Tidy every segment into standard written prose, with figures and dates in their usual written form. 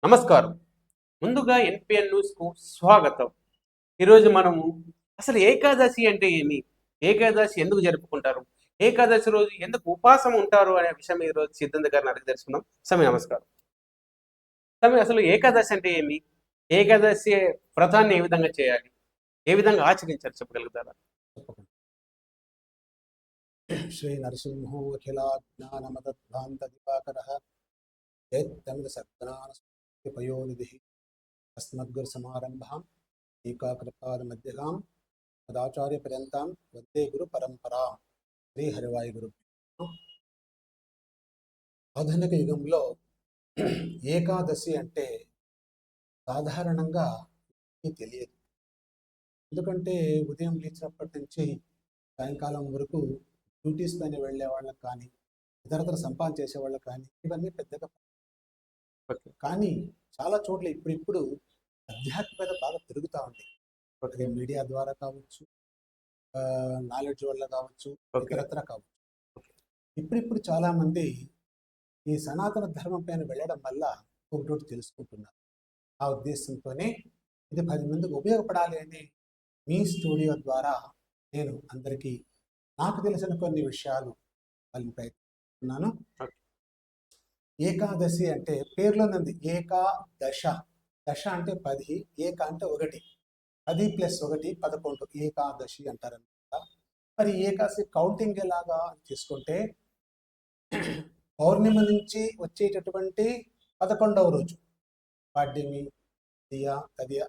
నమస్కారం. ముందుగా ఎన్‌పిఎన్ న్యూస్‌కు స్వాగతం. ఈరోజు మనము అసలు ఏకాదశి అంటే ఏమి? ఏకాదశి ఎందుకు జరుపుకుంటారు? ఏకాదశి రోజు ఎందుకు ఉపవాసం ఉంటారు అనే విషయం ఈరోజు సిద్ధాంత్ గారిని అడిగి తెలుసుకుందాం. స్వామి నమస్కారం. స్వామి అసలు ఏకాదశి అంటే ఏమి? ఏకాదశి వ్రతాన్ని ఏ విధంగా చేయాలి? ఏ విధంగా ఆచరించాలి చెప్పగలుగుతారా? తప్పకుండా. శ్రీ నరసింహో అఖిలాజ్ఞానమతద్భాంత దివాకరః జయత్యమిత సత్యనారాయణపయోనిధిః అస్మద్గురు సమారంభాం టీకాకృపాద మధ్యగాం మదాచార్య పర్యంతం వందే గురు పరంపరాం శ్రీ హరివాయు గురు. ఆధునిక యుగంలో ఏకాదశి అంటే సాధారణంగా తెలియదు. ఎందుకంటే ఉదయం లేచినప్పటి నుంచి సాయంకాలం వరకు డ్యూటీస్ పైన వెళ్ళే వాళ్ళకి కానీ ఇతరతర సంపాదన చేసే వాళ్ళకి కానీ ఇవన్నీ పెద్దగా కానీ చాలా చోట్ల ఇప్పుడిప్పుడు ఆధ్యాత్మికత బాగా పెరుగుతూ ఉంది. అది మీడియా ద్వారా కావచ్చు, నాలెడ్జ్ వల్ల కావచ్చు, ఇతరత్ర కావచ్చు. ఇప్పుడిప్పుడు చాలా మంది ఈ సనాతన ధర్మం పైన వెళ్ళడం వల్ల ఒకటి తెలుసుకుంటున్నారు. ఆ ఉద్దేశంతోనే ఇది 10 మందికి ఉపయోగపడాలి అని మీ స్టూడియో ద్వారా నేను అందరికీ నాకు తెలిసిన కొన్ని విషయాలు వాళ్ళని ప్రయత్నిస్తున్నాను. ఏకాదశి అంటే పేర్లోనంది ఏకాదశ. దశ అంటే 10, ఏక అంటే 1, 10 + 1 11 ఏకాదశి అంటారనమాట. మరి ఏకాదశి కౌంటింగ్ ఎలాగా తీసుకుంటే పౌర్ణిమ నుంచి వచ్చేటటువంటి 11వ రోజు పాడ్యమి, తదియ, తదియ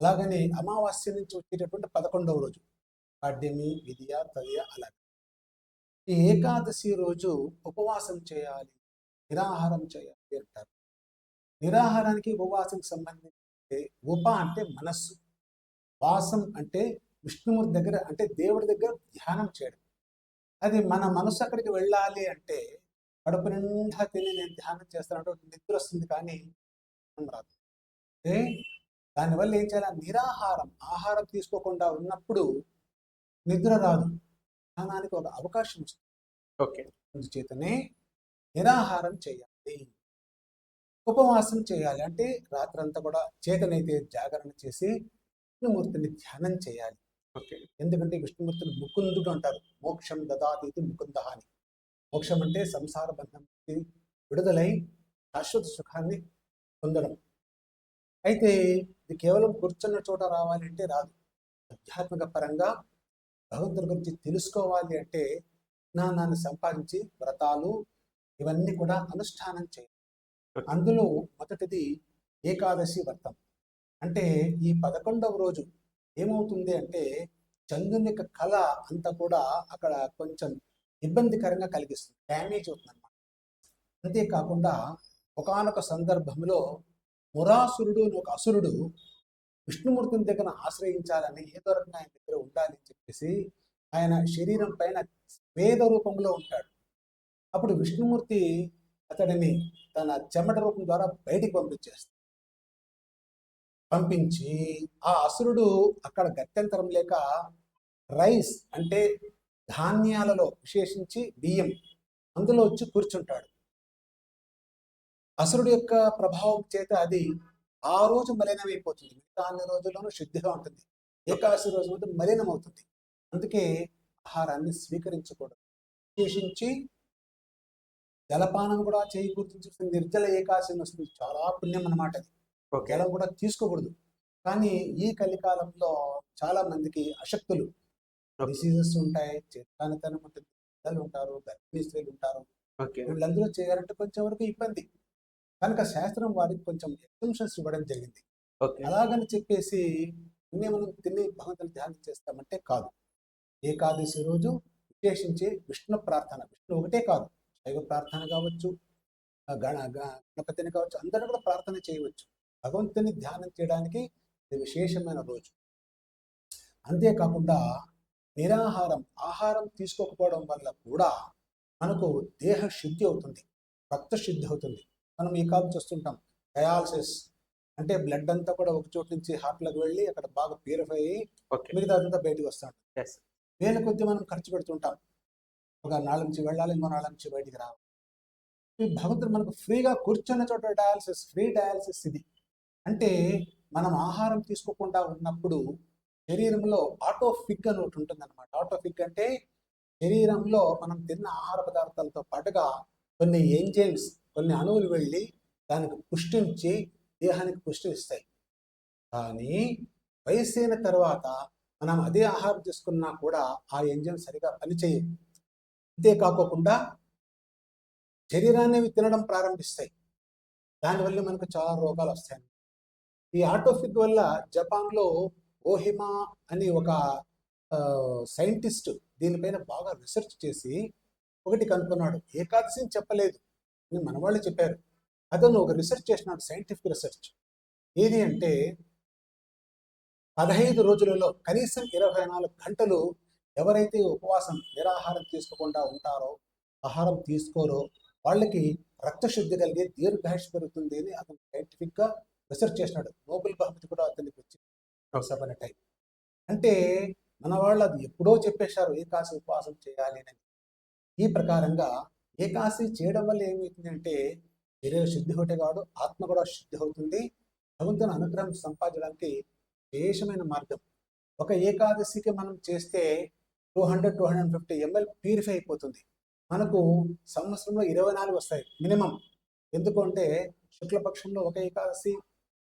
అలాగని అమావాస్య నుంచి వచ్చేటటువంటి 11వ రోజు పాడ్యమి, విధియ, తదియ ఈ ఏకాదశి రోజు ఉపవాసం చేయాలి, నిరాహారం చేయాలి అంటారు. నిరాహారానికి ఉపవాసానికి సంబంధించి ఉప అంటే మనస్సు, వాసం అంటే విష్ణుమూర్తి దగ్గర అంటే దేవుడి దగ్గర ధ్యానం చేయడం. అది మన మనసు అక్కడికి వెళ్ళాలి అంటే కడుపు నిండా తిని నేను ధ్యానం చేస్తానంటే నిద్ర వస్తుంది కానీ రాదు. అంటే దానివల్ల ఏం చేయాలి? నిరాహారం, ఆహారం తీసుకోకుండా ఉన్నప్పుడు నిద్ర రాదు, ధ్యానానికి ఒక అవకాశం వస్తుంది. అందుచేతనే నిరాహారం చేయాలి, ఉపవాసం చేయాలి. అంటే రాత్రంతా కూడా చేతనైతే జాగరణ చేసి విష్ణుమూర్తిని ధ్యానం చేయాలి. ఎందుకంటే విష్ణుమూర్తిని ముకుందుడు అంటారు. మోక్షం దదాతి ముకుంద అని. మోక్షం అంటే సంసార బంధం విడుదలై శాశ్వత సుఖాన్ని పొందడం. అయితే ఇది కేవలం కూర్చున్న చోట రావాలి అంటే రాదు. ఆధ్యాత్మిక పరంగా భగవంతుడి గురించి తెలుసుకోవాలి అంటే జ్ఞానాన్ని సంపాదించి వ్రతాలు ఇవన్నీ కూడా అనుష్ఠానం చేయాలి. అందులో మొదటిది ఏకాదశి వ్రతం. అంటే ఈ 11వ రోజు ఏమవుతుంది అంటే చంద్రుని యొక్క కళ అంతా కూడా అక్కడ కొంచెం ఇబ్బందికరంగా కలిగిస్తుంది, డ్యామేజ్ అవుతుంది అన్నమాట. అంతేకాకుండా ఒకానొక సందర్భంలో మురాసురుడు అని ఒక అసురుడు విష్ణుమూర్తిని దగ్గర ఆశ్రయించాలని, ఏదో రకంగా ఆయన దగ్గర ఉండాలని చెప్పేసి ఆయన శరీరం పైన వేద రూపంలో ఉంటాడు. అప్పుడు విష్ణుమూర్తి అతడిని తన చెమట రూపం ద్వారా బయటికి పంపించి ఆ అసురుడు అక్కడ గత్యంతరం లేక రైస్ అంటే ధాన్యాలలో విశేషించి బియ్యం అందులో వచ్చి కూర్చుంటాడు. అసురుడు యొక్క ప్రభావం చేత అది ఆ రోజు మలినమైపోతుంది. మిగతా అన్ని రోజుల్లోనూ శుద్ధిగా ఉంటుంది, ఏకాదశి రోజు మాత్రం మలినం అవుతుంది. అందుకే ఆహారాన్ని స్వీకరించకూడదు. విశేషించి జలపానం కూడా చేయకూడదు. నిర్జల ఏకాదశి వస్తుంది, చాలా పుణ్యం అన్నమాట. అది జలం కూడా తీసుకోకూడదు. కానీ ఈ కలికాలంలో చాలా మందికి అశక్తులు, డిసీజెస్ ఉంటాయి, చేతకానితనం ఉంటుంది, పిల్లలు ఉంటారు, గర్భిణీ స్త్రీలు ఉంటారు. వీళ్ళందరూ చేయాలంటే కొంచెం వరకు ఇబ్బంది. కనుక శాస్త్రం వారికి కొంచెం ఎగ్జంప్షన్స్ ఇవ్వడం జరిగింది. అలాగని చెప్పేసి అన్నీ మనం తిని భగవంతుని ధ్యానం చేస్తామంటే కాదు. ఏకాదశి రోజు విశేషించి విష్ణు ప్రార్థన, విష్ణు ఒకటే కాదు, శైవ ప్రార్థన కావచ్చు, గణపతిని కావచ్చు, అందరూ కూడా ప్రార్థన చేయవచ్చు. భగవంతుని ధ్యానం చేయడానికి ఇది విశేషమైన రోజు. అంతేకాకుండా నిరాహారం, ఆహారం తీసుకోకపోవడం వల్ల కూడా మనకు దేహ శుద్ధి అవుతుంది, రక్త శుద్ధి అవుతుంది. మనం ఈ కాలం చూస్తుంటాం, డయాలసిస్ అంటే బ్లడ్ అంతా కూడా ఒక చోటు నుంచి హార్ట్లోకి వెళ్ళి అక్కడ బాగా ప్యూరిఫై అయ్యి మిగతా అంతా బయటకు వస్తాం. వేల కొద్ది మనం ఖర్చు పెడుతుంటాం. ఒక నాళ్ళ నుంచి వెళ్ళాలి, ఇంకో నాళ్ళ నుంచి బయటికి రావాలి. ఈ భగవంతుడు మనకు ఫ్రీగా కూర్చున్న చోట డయాలసిస్, ఫ్రీ డయాలసిస్ ఇది. అంటే మనం ఆహారం తీసుకోకుండా ఉన్నప్పుడు శరీరంలో ఆటోఫిగ్ అని ఒకటి ఉంటుందన్నమాట. ఆటోఫిగ్ అంటే శరీరంలో మనం తిన్న ఆహార పదార్థాలతో పాటుగా కొన్ని ఎంజైమ్స్, కొన్ని అణువులు వెళ్ళి దానికి పుష్టించి దేహానికి పుష్టి ఇస్తాయి. కానీ వయసైన తర్వాత మనం అదే ఆహారం తీసుకున్నా కూడా ఆ ఎంజైమ్ సరిగా పనిచేయవు. అంతేకాకుండా శరీరాన్ని తినడం ప్రారంభిస్తాయి. దానివల్ల మనకు చాలా రోగాలు వస్తాయి. ఈ ఆటోఫిగ్ వల్ల జపాన్లో ఓహిమా అని ఒక సైంటిస్ట్ దీనిపైన బాగా రీసెర్చ్ చేసి ఒకటి కనుక్కున్నాడు. ఏకాదశిని చెప్పలేదు అని మన వాళ్ళు చెప్పారు. అతను ఒక రీసెర్చ్ చేసినాడు, సైంటిఫిక్ రీసెర్చ్. ఏది అంటే 15 రోజులలో కనీసం 24 గంటలు ఎవరైతే ఉపవాసం నిరాహారం తీసుకోకుండా ఉంటారో, ఆహారం తీసుకోరో, వాళ్ళకి రక్తశుద్ధి కలిగి దీర్ఘాయుష్ పెరుగుతుంది అని అతను సైంటిఫిక్గా రీసెర్చ్ చేసినాడు. నోబెల్ బహుమతి కూడా అతనికి వచ్చింది టైం. అంటే మన వాళ్ళు అది ఎప్పుడో చెప్పేశారు ఏకాశి ఉపవాసం చేయాలి అని. ఈ ప్రకారంగా ఏకాశి చేయడం వల్ల ఏమవుతుందంటే శరీర శుద్ధి ఒకటే కాదు, ఆత్మ కూడా శుద్ధి అవుతుంది. భగవంతుని అనుగ్రహం సంపాదించడానికి విశేషమైన మార్గం. ఒక ఏకాదశికి మనం చేస్తే 200-250 ml ప్యూరిఫై అయిపోతుంది. మనకు సంవత్సరంలో 24 వస్తాయి మినిమం. ఎందుకు అంటే శుక్లపక్షంలో ఒక ఏకాదశి,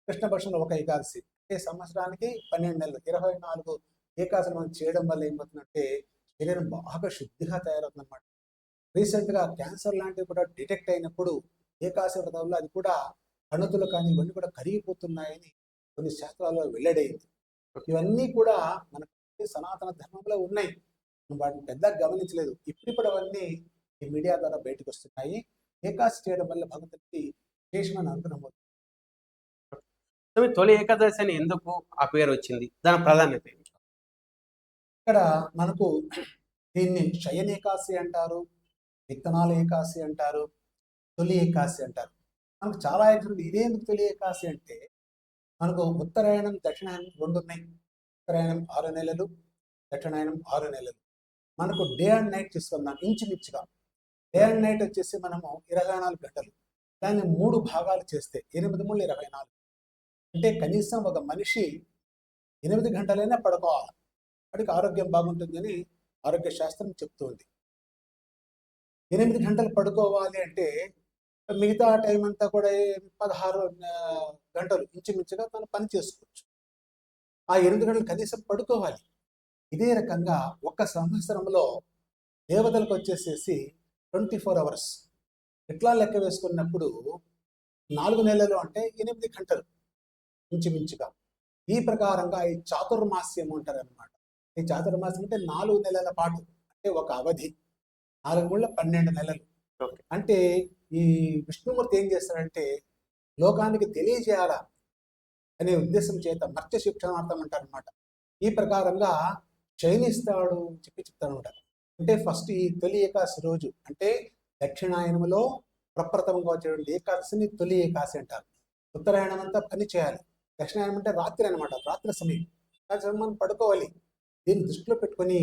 కృష్ణపక్షంలో ఒక ఏకాదశి, అంటే సంవత్సరానికి 12 నెలలు, 24 ఏకాదశి మనం చేయడం వల్ల ఏమవుతుందంటే శరీరం బాగా శుద్ధిగా తయారవుతుంది అనమాట. రీసెంట్గా క్యాన్సర్ లాంటివి కూడా డిటెక్ట్ అయినప్పుడు ఏకాదశి వ్రతం వల్ల అది కూడా కణుతులు కానీ ఇవన్నీ కూడా కరిగిపోతున్నాయని కొన్ని శాస్త్రాల్లో వెల్లడైంది. ఇవన్నీ కూడా మన సనాతన ధర్మంలో ఉన్నాయి. వాటిని పెద్దగా గమనించలేదు. ఇప్పుడు అవన్నీ ఈ మీడియా ద్వారా బయటకు వస్తున్నాయి. ఏకాదశి చేయడం వల్ల భగవంతుడికి విశేషమైన అనుగ్రహం అవుతుంది. తొలి ఏకాదశి అని ఎందుకు ఆ పేరు వచ్చింది? దాని ప్రాధాన్యత ఏంటి? ఇక్కడ మనకు దీన్ని శయన ఏకాదశి అంటారు, విత్తనాల ఏకాదశి అంటారు, తొలి ఏకాదశి అంటారు. మనకు చాలా ఎగ్జాంపుల్ ఇదేందుకు తొలి ఏకాదశి అంటే మనకు ఉత్తరాయణం, దక్షిణాయనం 2 ఉన్నాయి. ఉత్తరాయణం 6 నెలలు, దక్షిణాయనం 6 నెలలు. మనకు డే అండ్ నైట్ తీసుకుందాం ఇంచుమించుగా. డే అండ్ నైట్ వచ్చేసి మనము 24 గంటలు. దాన్ని 3 భాగాలు చేస్తే 8 3 24. అంటే కనీసం ఒక మనిషి 8 గంటలైనా పడుకోవాలి. వాడికి ఆరోగ్యం బాగుంటుందని ఆరోగ్య శాస్త్రం చెప్తుంది. 8 గంటలు పడుకోవాలి అంటే మిగతా టైం అంతా కూడా 16 గంటలు ఇంచుమించుగా తను పని చేసుకోవచ్చు. ఆ 8 గంటలు కనీసం పడుకోవాలి. ఇదే రకంగా ఒక్క సంవత్సరంలో దేవతలకు వచ్చేసేసి 24 అవర్స్. ఎట్లా లెక్క వేసుకున్నప్పుడు 4 నెలలు అంటే 8 గంటలు ఇంచుమించుగా. ఈ ప్రకారంగా ఈ చాతుర్మాస్యం అంటారు అనమాట. ఈ చాతుర్మాస్యం అంటే 4 నెలల పాటు, అంటే ఒక అవధి. 4 మూళ్ళ 12 నెలలు. అంటే ఈ విష్ణుమూర్తి ఏం చేస్తాడంటే లోకానికి తెలియజేయాలా అనే ఉద్దేశం చేత మర్త్య శిక్షణార్థం అంటారు అనమాట. ఈ ప్రకారంగా శయనిస్తాడు చెప్పి చెప్తానమాట. అంటే ఫస్ట్ ఈ తొలి ఏకాదశి రోజు, అంటే దక్షిణాయనంలో ప్రప్రథమంగా వచ్చేటువంటి ఏకాదశిని తొలి ఏకాదశి అంటారు. ఉత్తరాయణం అంతా పని చేయాలి, దక్షిణాయనం అంటే రాత్రి అనమాట, రాత్రి సమయం. మనం పడుకోవాలి. దీన్ని దృష్టిలో పెట్టుకొని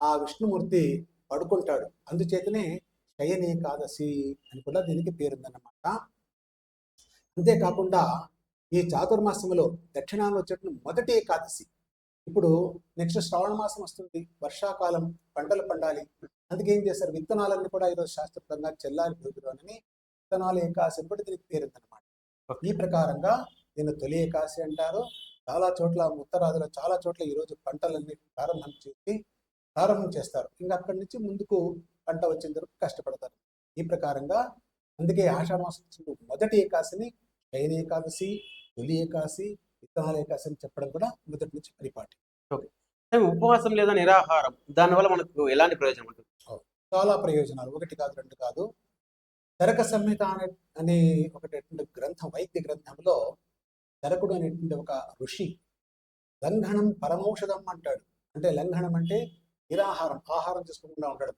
ఆ విష్ణుమూర్తి పడుకుంటాడు. అందుచేతనే శయన ఏకాదశి అని కూడా దీనికి పేరుందన్నమాట. అంతేకాకుండా ఈ చాతుర్మాసంలో దక్షిణాయనంలో వచ్చేటువంటి మొదటి ఏకాదశి. ఇప్పుడు నెక్స్ట్ శ్రావణ మాసం వస్తుంది, వర్షాకాలం, పంటలు పండాలి. అందుకే ఏం చేస్తారు, విత్తనాలన్నీ కూడా ఈరోజు శాస్త్రపరంగా చెల్లారి భూమిలోని విత్తనాల ఏకాదశి అని కూడా దీనికి పేరుందన్నమాట. ఈ ప్రకారంగా దీన్ని తొలి ఏకాదశి అంటారు. చాలా చోట్ల ఉత్తరాదిలో చాలా చోట్ల ఈరోజు పంటలన్నీ ప్రారంభం చేస్తారు. ఇంకా అక్కడి నుంచి ముందుకు పంట వచ్చిన వరకు కష్టపడతారు. ఈ ప్రకారంగా అందుకే ఆషాఢ మాసం మొదటి ఏకాదశిని శయన ఏకాదశి, తొలి ఏకాదశి, విత్తనాల ఏకాదశి అని చెప్పడం కూడా మొదటి నుంచి పరిపాటి. ఓకే, ఉపవాసం లేదా నిరాహారం దానివల్ల మనకు ఎలాంటి ప్రయోజనం ఉంటుంది? చాలా ప్రయోజనాలు, 1 కాదు 2 కాదు. చరక సంహిత అనే ఒకటి గ్రంథం, వైద్య గ్రంథంలో చరకుడు అనేటువంటి ఒక ఋషి లంఘనం పరమౌషధం అంటాడు. అంటే లంఘనం అంటే నిరాహారం, ఆహారం తీసుకోకుండా ఉండడం.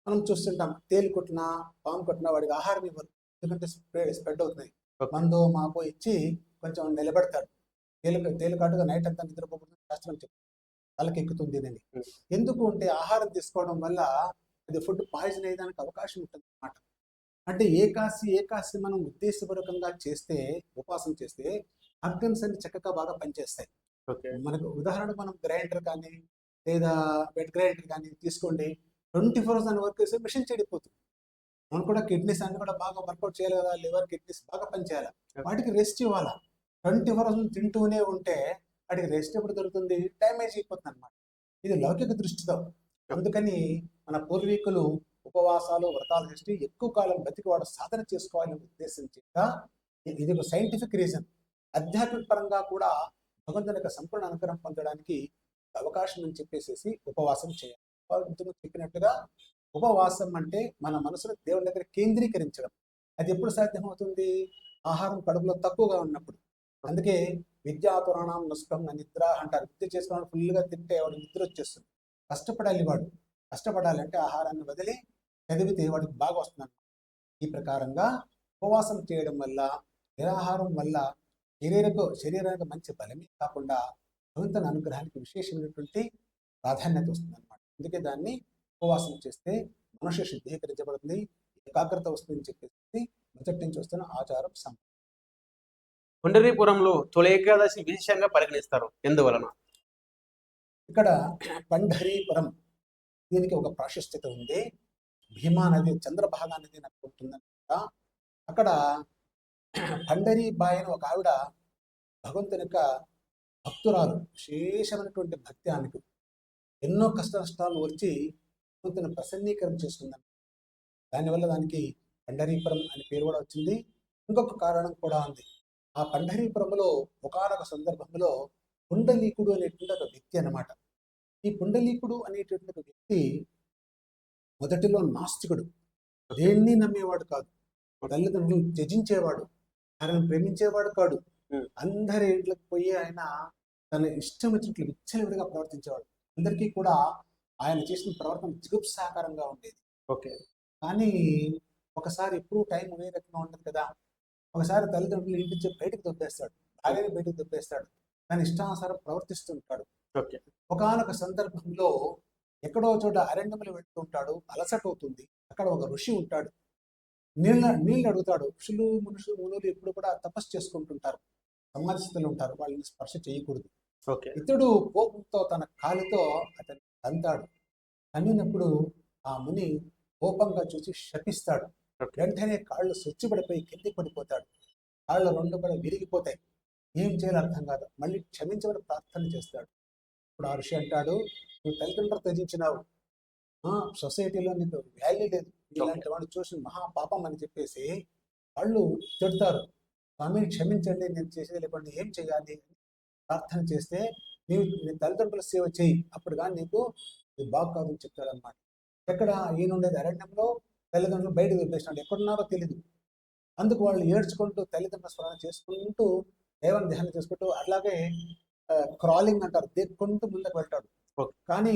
మనం చూస్తుంటాం, తేలు కొట్టినా పాము కొట్టినా వాడికి ఆహారం ఇవ్వరు, ఎందుకంటే స్ప్రెడ్ అవుతున్నాయి. మందో మాపో ఇచ్చి కొంచెం నిలబెడతాడు. తేలు కాటుగా నైట్ అంతా నిద్రపోకుండా శాస్త్రం చెప్తుంది, వాళ్ళకి ఎక్కుతుంది అని. ఎందుకు అంటే ఆహారం తీసుకోవడం వల్ల అది ఫుడ్ పాయిజన్ అయ్యేదానికి అవకాశం ఉంటుంది అన్నమాట. అంటే ఏకాశి మనం ఉద్దేశపూర్వకంగా చేస్తే, ఉపవాసం చేస్తే ఆర్గన్స్ అన్ని చక్కగా బాగా పనిచేస్తాయి. ఓకే. మనకు ఉదాహరణకు మనం గ్రైండర్ కానీ, లేదా వెట్ గ్రైండర్ కానీ తీసుకోండి. 24 అవర్స్ దాన్ని వర్క్ చేస్తే మిషన్ చెడిపోతుంది. మనం కూడా కిడ్నీస్ అన్ని కూడా బాగా వర్కౌట్ చేయాలి కదా! లివర్, కిడ్నీస్ బాగా పనిచేయాలి. వాటికి రెస్ట్ ఇవ్వాలా. 24 అవర్స్ తింటూనే ఉంటే వాటికి రెస్ట్ ఎప్పుడు దొరుకుతుంది? డ్యామేజ్ అయిపోతుందన్నమాట. ఇది లౌకిక దృష్టితో. అందుకని మన పూర్వీకులు ఉపవాసాలు, వ్రతాలు చేసి ఎక్కువ కాలం బతికి వాడు సాధన చేసుకోవాలనే ఉద్దేశం చేత ఇది ఒక సైంటిఫిక్ రీజన్. ఆధ్యాత్మిక పరంగా కూడా భగవంతుని యొక్క సంపూర్ణ అనుగ్రహం పొందడానికి అవకాశం అని చెప్పేసి ఉపవాసం చేయాలి. ఇంతకుముందు చెప్పినట్టుగా ఉపవాసం అంటే మన మనసును దేవుని దగ్గర కేంద్రీకరించడం. అది ఎప్పుడు సాధ్యమవుతుంది? ఆహారం కడుపులో తక్కువగా ఉన్నప్పుడు. అందుకే విద్యాతురాణం నష్టం నిద్ర అంటారు. విద్య చేసుకున్న ఫుల్గా తింటే వాడు నిద్ర వచ్చేస్తుంది. కష్టపడాలి వాడు. కష్టపడాలంటే ఆహారాన్ని వదిలి చదివితే వాడికి బాగా వస్తుంది. ఈ ప్రకారంగా ఉపవాసం చేయడం వల్ల, నిరాహారం వల్ల శరీరానికి మంచి బలమే కాకుండా భగవంతుని అనుగ్రహానికి విశేషమైనటువంటి ప్రాధాన్యత వస్తుంది అనమాట. అందుకే దాన్ని ఉపవాసం చేస్తే మనుష్య శుద్ధీకరించబడుతుంది, ఏకాగ్రత వస్తుందని చెప్పేసి మొదటి నుంచి వస్తున్న ఆచారం పుండరీపురంలో తొలి ఏకాదశి విశేషంగా పరిగణిస్తారు. ఎందువలన? ఇక్కడ పంఢరీపురం దీనికి ఒక ప్రాశస్త్యత ఉంది. భీమా నది, చంద్రభాగా నది నాకు ఉంటుందన్నమాట. అక్కడ పండరీబాయి అని ఒక ఆవిడ భగవంతుని యొక్క భక్తురాలు, విశేషమైనటువంటి భక్తి ఆమెకు. ఎన్నో కష్ట నష్టాలు వచ్చి భగవంతుని ప్రసన్నీకరణ చేసుకుందని. దానివల్ల దానికి పండరీపురం అని పేరు కూడా వచ్చింది. ఇంకొక కారణం కూడా ఉంది. ఆ పండరీపురంలో ఒకానొక సందర్భంలో పుండలీకుడు అనేటువంటి ఒక వ్యక్తి అన్నమాట. ఈ పుండలీకుడు అనేటువంటి ఒక వ్యక్తి మొదటిలో నాస్తికుడు, దేన్ని నమ్మేవాడు కాదు, తల్లిదండ్రులు త్యజించేవాడు, ఆయనను ప్రేమించేవాడు కాడు. అందరి ఇంట్లోకి పోయి ఆయన తన ఇష్టం వచ్చినట్లు విచ్చలవిడిగా ప్రవర్తించేవాడు. అందరికీ కూడా ఆయన చేసిన ప్రవర్తన జిగుప్సాకరంగా ఉండేది. ఓకే. కానీ ఒకసారి ఎప్పుడు టైం ఒకే రకంగా ఉండదు కదా. ఒకసారి తల్లిదండ్రులు ఇంటి నుంచి బయటకు దొబ్బేస్తాడు, భార్యని బయటకు దొబ్బేస్తాడు, తన ఇష్టానుసారం ప్రవర్తిస్తుంటాడు. ఓకే. ఒకానొక సందర్భంలో ఎక్కడో చోట అరణ్యములు వెళ్తూ ఉంటాడు, అలసట అవుతుంది. అక్కడ ఒక ఋషి ఉంటాడు, నీళ్ళు అడుగుతాడు. ఋషులు, మునులు ఎప్పుడు కూడా తపస్సు చేసుకుంటుంటారు, సమాధి స్థితిలో ఉంటారు, వాళ్ళని స్పర్శ చేయకూడదు. ఓకే. ఇతడు కోపంతో తన కాలితో అతన్ని తంతాడు. తన్నినప్పుడు ఆ ముని కోపంగా చూసి శపిస్తాడు. వెంటనే కాళ్ళు స్వచ్ఛపడిపోయి కిందికి పడిపోతాడు. కాళ్ళు రెండు కూడా విరిగిపోతాయి. ఏం చేయాలో అర్థం కాదు. మళ్ళీ క్షమించమని ప్రార్థన చేస్తాడు. ఇప్పుడు ఆ ఋషి అంటాడు, నువ్వు తల్లిదండ్రులు త్యజించినావు, సొసైటీలో నీకు వాల్యూ లేదు, ఇలాంటి వాడిని చూసి మహాపాపం అని చెప్పేసి వాళ్ళు తిడతారు. స్వామి క్షమించండి, నేను చేసేది లేకుండా ఏం చేయాలి ప్రార్థన చేస్తే, నీవు నీ తల్లిదండ్రుల సేవ చేయి, అప్పుడు కానీ నీకు ఇది బాగు కాదు అని చెప్తాడు అనమాట. ఎక్కడ ఈయన ఉండేది అరణ్యంలో, తల్లిదండ్రులు బయటకు వదిలేసినాడు, ఎక్కడున్నారో తెలియదు. అందుకు వాళ్ళు ఏడ్చుకుంటూ తల్లిదండ్రుల స్మరణ చేసుకుంటూ దేవాన్ని ధ్యానం చేసుకుంటూ అలాగే క్రాలింగ్ అంటారు, దేక్కుంటూ ముందుకు వెళ్తాడు. కానీ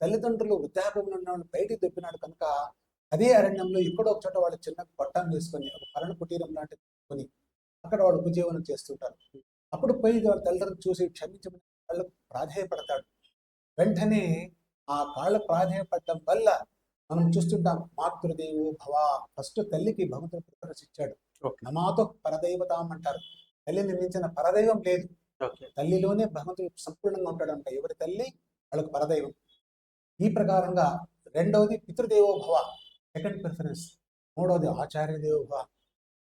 తల్లిదండ్రులు వృద్ధాప్యంలో ఉన్న వాళ్ళు బయటికి దొప్పినాడు కనుక అదే అరణ్యంలో ఎక్కడో ఒక చోట వాళ్ళు చిన్న పట్టం వేసుకొని ఒక పరణ కుటీరం లాంటిది కొని అక్కడ వాళ్ళు ఉపజీవనం చేస్తుంటారు. అప్పుడు పోయి వాళ్ళ తల్లిదండ్రులు చూసి క్షమించమని వాళ్ళకు ప్రాధేయపడతాడు. వెంటనే ఆ కాళ్ళ ప్రాధేయపడటం వల్ల మనం చూస్తుంటాం, మాతృదేవో భవ, ఫస్ట్ తల్లికి భగవంతుడు ప్రిఫరెన్స్ ఇచ్చాడు. నమాతో పరదైవతాం అంటారు. తల్లిని మించిన పరదైవం లేదు. తల్లిలోనే భగవంతుడు సంపూర్ణంగా ఉంటాడంట. ఎవరి తల్లి వాళ్ళకు పరదైవం. ఈ ప్రకారంగా రెండవది పితృదేవో భవ, సెకండ్ ప్రిఫరెన్స్. మూడవది ఆచార్య దేవో భవ,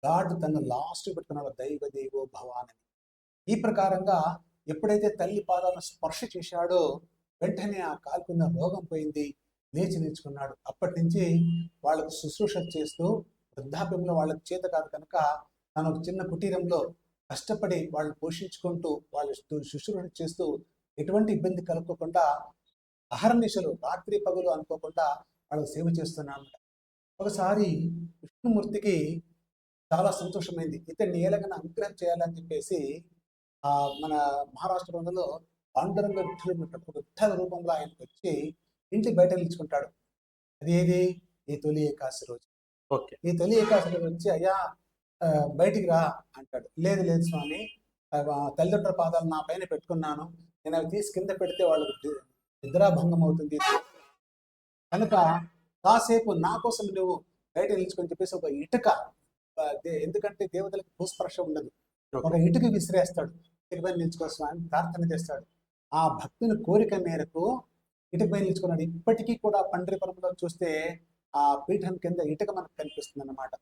గాడ్ తన లాస్ట్ పెట్టుకున్నాడు దైవ దేవో భవ అని. ఈ ప్రకారంగా ఎప్పుడైతే తల్లి పాదాలను స్పర్శ చేశాడో వెంటనే ఆ కాలుకున్న రోగం పోయింది, లేచి నేర్చుకున్నాడు. అప్పటి నుంచి వాళ్ళకు శుశ్రూష చేస్తూ వృద్ధాప్యంలో వాళ్ళకి చేత కాదు కనుక తన ఒక చిన్న కుటీరంలో కష్టపడి వాళ్ళు పోషించుకుంటూ వాళ్ళు శుశ్రూష చేస్తూ ఎటువంటి ఇబ్బంది కలుక్కోకుండా అహర్నిశలు రాత్రి పగులు అనుకోకుండా వాళ్ళకి సేవ చేస్తున్నాడు. ఒకసారి విష్ణుమూర్తికి చాలా సంతోషమైంది, ఇతన్ని ఏలగన అనుగ్రహం చేయాలని చెప్పేసి మన మహారాష్ట్ర బంధులో పాండురంగ విఠలు ఒక విఠల రూపంలో ఆయనకు వచ్చి ఇంటి బయట నిలుచుకుంటాడు. అది ఏది? ఈ తొలి ఏకాదశి రోజు. ఈ తొలి ఏకాదశి రోజు వచ్చి అయ్యా బయటికి రా అంటాడు. లేదు లేదు స్వామి, తల్లిదండ్రుల పాదాలు నా పైన పెట్టుకున్నాను, నేను అవి తీసి కింద పెడితే వాళ్ళకి నిద్రాభంగం అవుతుంది కనుక కాసేపు నా కోసం నువ్వు బయట నిలుచుకొని చెప్పేసి ఒక ఇటుక, ఎందుకంటే దేవతలకు భూస్పర్శ ఉండదు, ఒక ఓకే. ఇటుక విసిరేస్తాడు. ఇటుక పైన నిలుచుకో స్వామి ప్రార్థన చేస్తాడు. ఆ భక్తుని కోరిక మేరకు ఇటుక పైన నిలుచుకున్నాడు. ఇప్పటికీ కూడా పండ్రిపురంలో చూస్తే ఆ పీఠం కింద ఇటుక మనకు కనిపిస్తుంది అన్నమాట.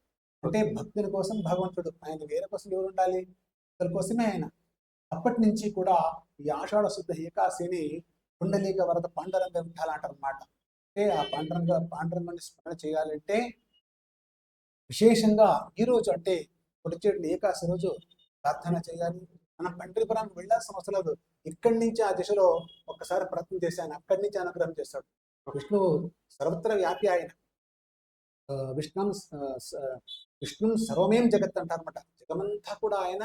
అంటే భక్తుల కోసం భగవంతుడు, ఆయన వేరే కోసం ఎవరు ఉండాలి? భక్తుల కోసమే ఆయన. అప్పటి నుంచి కూడా ఈ ఆషాఢ శుద్ధ ఏకాశిని పుండలీక వరద పాండురంగ విఠాల అంటారనమాట. అంటే ఆ పాండురంగాన్ని స్మరణ చేయాలంటే విశేషంగా ఈ రోజు అంటే పొడిచేటి ఏకాశి రోజు ప్రార్థన చేయాలి. మనం పండిపురానికి వెళ్ళాల్సిన అవసరం లేదు. ఇక్కడి నుంచి ఆ దిశలో ఒక్కసారి ప్రయత్నం చేశాను, అక్కడి నుంచి అనుగ్రహం చేస్తాడు. విష్ణువు సర్వత్ర వ్యాపి ఆయన. విష్ణు విష్ణు సర్వమేం జగత్ అంటారనమాట. జగమంతా కూడా ఆయన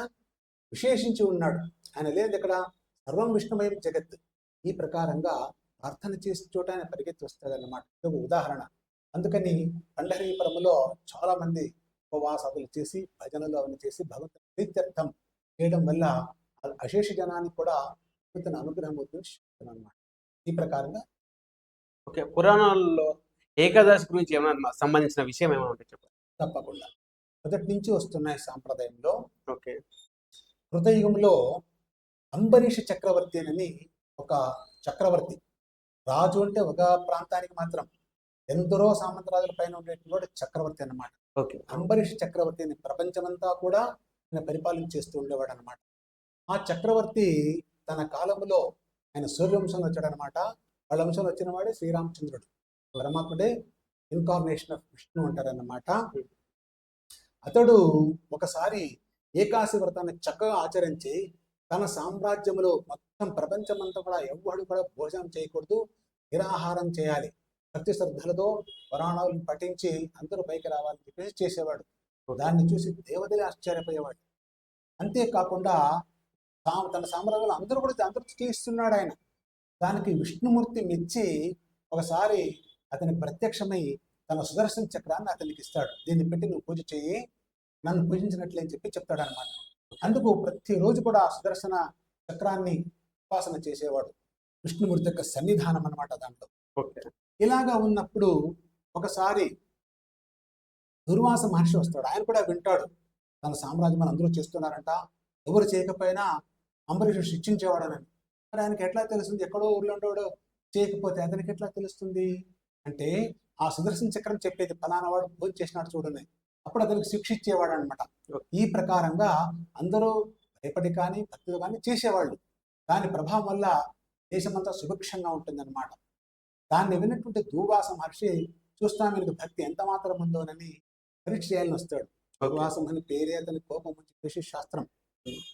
విశేషించి ఉన్నాడు. ఆయన లేదు ఇక్కడ, సర్వం విష్ణుమయం జగత్. ఈ ప్రకారంగా ప్రార్థన చేసే చోట ఆయన పరిగెత్తి వస్తాడన్నమాట. ఇది ఒక ఉదాహరణ. అందుకని పండరీపురములో చాలా మంది ఉపవాసాదులు చేసి భజనలు అవన్నీ చేసి భగవంతుని ప్రీత్యర్థం చేయడం వల్ల అశేష జనానికి కూడా భగవంతుని అనుగ్రహం అవుతుంది అనమాట. ఈ ప్రకారంగా ఓకే. పురాణాల్లో ఏకాదశి గురించి ఏమైనా సంబంధించిన విషయం ఏమైనా ఉంటే చెప్పండి. తప్పకుండా మొదటి నుంచి వస్తున్నాయి సాంప్రదాయంలో. ఓకే. కృతయుగంలో అంబరీష చక్రవర్తి అని ఒక చక్రవర్తి, రాజు అంటే ఒక ప్రాంతానికి మాత్రం, ఎందరో సామంతరాజుల పైన ఉండేటువంటి చక్రవర్తి అన్నమాట. ఓకే. అంబరీష చక్రవర్తిని ప్రపంచమంతా కూడా ఆయన పరిపాలన చేస్తూ ఉండేవాడు అనమాట. ఆ చక్రవర్తి తన కాలంలో ఆయన సూర్యవంశంలో వచ్చాడనమాట. వాళ్ళ వంశంలో వచ్చిన వాడే శ్రీరామచంద్రుడు, పరమాత్ముడే, ఇన్కార్నేషన్ ఆఫ్ విష్ణు అంటారన్నమాట. అతడు ఒకసారి ఏకాశి వ్రతాన్ని చక్కగా ఆచరించి తన సామ్రాజ్యంలో మొత్తం ప్రపంచమంతా కూడా ఎవ్వడు కూడా భోజనం చేయకూడదు, నిరాహారం చేయాలి, భక్తి శ్రద్ధలతో పురాణాలను పఠించి అందరూ పైకి రావాలని చెప్పేసి చేసేవాడు. దాన్ని చూసి దేవతలే ఆశ్చర్యపోయేవాడు. అంతేకాకుండా తన సామ్రాజ్యంలో అందరూ చేయిస్తున్నాడు ఆయన. దానికి విష్ణుమూర్తి మెచ్చి ఒకసారి అతని ప్రత్యక్షమై తన సుదర్శన చక్రాన్ని అతనికి ఇస్తాడు. దీన్ని పెట్టి నువ్వు పూజ చేయి, నన్ను పూజించినట్లే అని చెప్పి చెప్తాడు అనమాట. అందుకు ప్రతిరోజు కూడా సుదర్శన చక్రాన్ని ఉపాసన చేసేవాడు. విష్ణుమూర్తి యొక్క సన్నిధానం అనమాట దాంట్లో. ఓకే. ఇలాగా ఉన్నప్పుడు ఒకసారి దుర్వాస మహర్షి వస్తాడు. ఆయన కూడా వింటాడు తన సామ్రాజ్యం అందరూ చేస్తున్నారంట, ఎవరు చేయకపోయినా అంబరీషుడు శిక్షించేవాడని. మరి ఆయనకి ఎట్లా తెలుస్తుంది? ఎక్కడో ఊర్లో ఉండేవాడు చేయకపోతే అతనికి ఎట్లా తెలుస్తుంది అంటే, ఆ సుదర్శన చక్రం చెప్పేది ఫలానా వాడు భోజనం చేసినాడు చూడండి, అప్పుడు అతనికి శిక్ష ఇచ్చేవాడు అనమాట. ఈ ప్రకారంగా అందరూ భయపడి కానీ భక్తులు కానీ చేసేవాళ్ళు. దాని ప్రభావం వల్ల దేశమంతా సుభిక్షంగా ఉంటుందన్నమాట. దాన్ని విన్నటువంటి దుర్వాస మహర్షి చూస్తాం ఈయనకు భక్తి ఎంత మాత్రం ఉందోనని పరీక్ష చేయాలని వస్తాడు. దుర్వాసం అని పేరే అతని కోపం అని చెప్పేసి శాస్త్రం,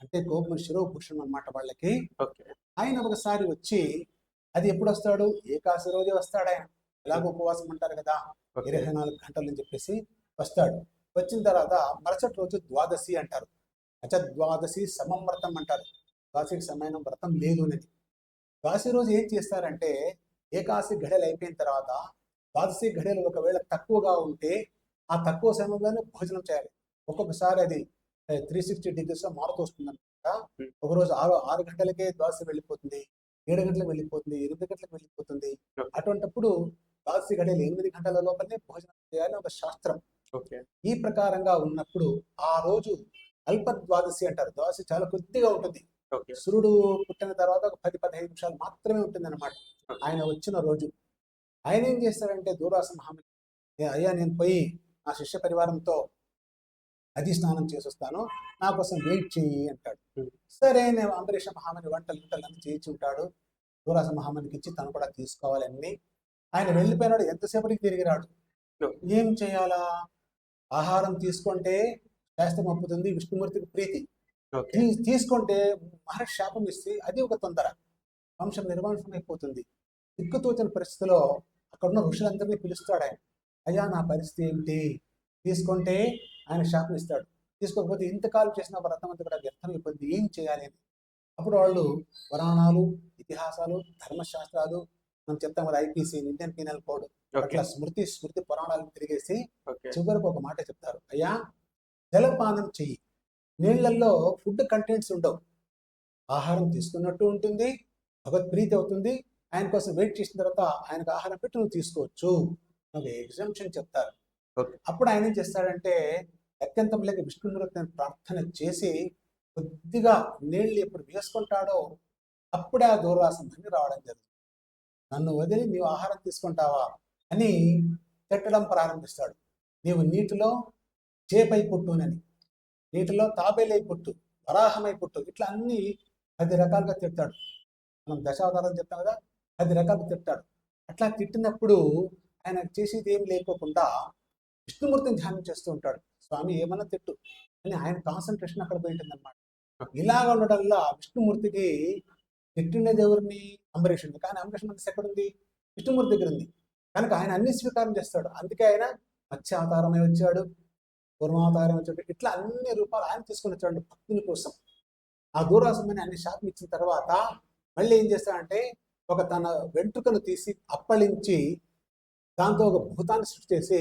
అంటే కోపం శిరోభూషణం అనమాట వాళ్ళకి. ఆయన ఒకసారి వచ్చి, అది ఎప్పుడు వస్తాడు? ఏకాశి రోజే వస్తాడు ఆయన. ఎలాగో ఉపవాసం అంటారు కదా, 24 గంటలు అని చెప్పేసి వస్తాడు. వచ్చిన తర్వాత మరుసటి రోజు ద్వాదశి అంటారు. ద్వాదశి సమం వ్రతం అంటారు. ద్వాదశికి సమైన వ్రతం లేదు అని. ద్వాదశి రోజు ఏం చేస్తారంటే, ఏకాశి ఘడియలు అయిపోయిన తర్వాత ద్వాదశి ఘడియలు ఒకవేళ తక్కువగా ఉంటే ఆ తక్కువ సమయంలోనే భోజనం చేయాలి. ఒక్కొక్కసారి అది 360 degrees మారుతూ వస్తుంది అనమాట. ఒకరోజు 6 గంటలకే ద్వాదశి వెళ్ళిపోతుంది, 7 గంటలకు వెళ్ళిపోతుంది, 8 గంటలకు వెళ్ళిపోతుంది. అటువంటిప్పుడు ద్వాదశి ఘడియలు 8 గంటల లోపలనే భోజనం చేయాలని ఒక శాస్త్రం. ఈ ప్రకారంగా ఉన్నప్పుడు ఆ రోజు అల్ప ద్వాదశి అంటారు. ద్వాదశి చాలా కొద్దిగా ఉంటుంది. సూర్యుడు పుట్టిన తర్వాత ఒక 10-15 నిమిషాలు మాత్రమే ఉంటుంది అనమాట. ఆయన వచ్చిన రోజు ఆయన ఏం చేస్తాడంటే, దూర్వాస మహాముని, అయ్యా నేను పోయి నా శిష్య పరివారంతో నది స్నానం చేసొస్తాను, నా కోసం వెయిట్ చేయి అంటాడు. సరే, నేను అంబరీష మహాముని వంటలు అన్ని చేయించి ఉంటాడు. దూర్వాస మహామునికి ఇచ్చి తను కూడా తీసుకోవాలన్నీ. ఆయన వెళ్ళిపోయినాడు. ఎంతసేపటికి తిరిగి రాడు. ఏం చేయాలా? ఆహారం తీసుకుంటే శాస్త్రం ఒప్పుతుంది, విష్ణుమూర్తికి ప్రీతి. తీసుకుంటే మహర్షి శాపం ఇస్తే అది ఒక తొందర, వంశం నిర్వంశం అయిపోతుంది. దిక్కుతోచని పరిస్థితిలో అక్కడున్న ఋషులందరినీ పిలుస్తాడు ఆయన. అయ్యా నా పరిస్థితి ఏమిటి? తీసుకుంటే ఆయన శాపం ఇస్తాడు, తీసుకోకపోతే ఇంతకాలం చేసిన వ్రతం అంతా కూడా వ్యర్థం అయిపోతుంది, ఏం చేయాలి అని. అప్పుడు వాళ్ళు పురాణాలు, ఇతిహాసాలు, ధర్మశాస్త్రాలు, మనం చెప్తాం కదా ఐపీసీ, ఇండియన్ పీనల్ కోడ్, అట్లా స్మృతి పురాణాలను తిరిగేసి చివరికి ఒక మాట చెప్తారు. అయ్యా జలపానం చెయ్యి, నీళ్లలో ఫుడ్ కంటెంట్స్ ఉండవు, ఆహారం తీసుకున్నట్టు ఉంటుంది, భగవత్ప్రీతి అవుతుంది. ఆయన కోసం వెయిట్ చేసిన తర్వాత ఆయనకు ఆహారం పెట్టి నువ్వు తీసుకోవచ్చు, నువ్వు ఎగ్జామ్షన్ చెప్తారు. ఓకే. అప్పుడు ఆయన ఏం చేస్తాడంటే అత్యంతంలోకి విష్ణుమూర్తిని ప్రార్థన చేసి కొద్దిగా నీళ్ళు ఎప్పుడు వేసుకుంటాడో అప్పుడే ఆ దూర్వాసన ధ్వని రావడం జరుగుతుంది. నన్ను వదిలి నీవు ఆహారం తీసుకుంటావా అని తిట్టడం ప్రారంభిస్తాడు. నీవు నీటిలో చేపై పుట్టునని, నీటిలో తాబేలై పుట్టు, వరాహమై పుట్టు, ఇట్లా అన్ని 10 రకాలుగా తిడతాడు. మనం దశావతారం చెప్తాం కదా, 10 రకాలుగా తిడతాడు. అట్లా తిట్టినప్పుడు ఆయన చేసేది ఏం లేకోకుండా విష్ణుమూర్తిని ధ్యానం చేస్తూ ఉంటాడు. స్వామి ఏమన్నా తిట్టు అని ఆయన కాన్సన్ట్రేషన్ అక్కడ పోయి ఉంటుందన్నమాట. ఇలాగ ఉండడం వల్ల విష్ణుమూర్తికి తిట్టినది ఎవరిని? అంబరీషుడిని. కానీ అంబరీష్ మనసు ఎక్కడుంది? విష్ణుమూర్తి దగ్గర ఉంది. కనుక ఆయన అన్ని స్వీకారం చేస్తాడు. అందుకే ఆయన మత్స్యావతారమై వచ్చాడు, కూర్మావతారం వచ్చాడు, ఇట్లా అన్ని రూపాలు ఆయన తీసుకొని వచ్చాడు భక్తుని కోసం. ఆ దూరాసమని అన్ని శాపం ఇచ్చిన తర్వాత మళ్ళీ ఏం చేస్తాడంటే ఒక తన వెంట్రుకను తీసి అప్పళించి దాంతో ఒక భూతాన్ని సృష్టి చేసి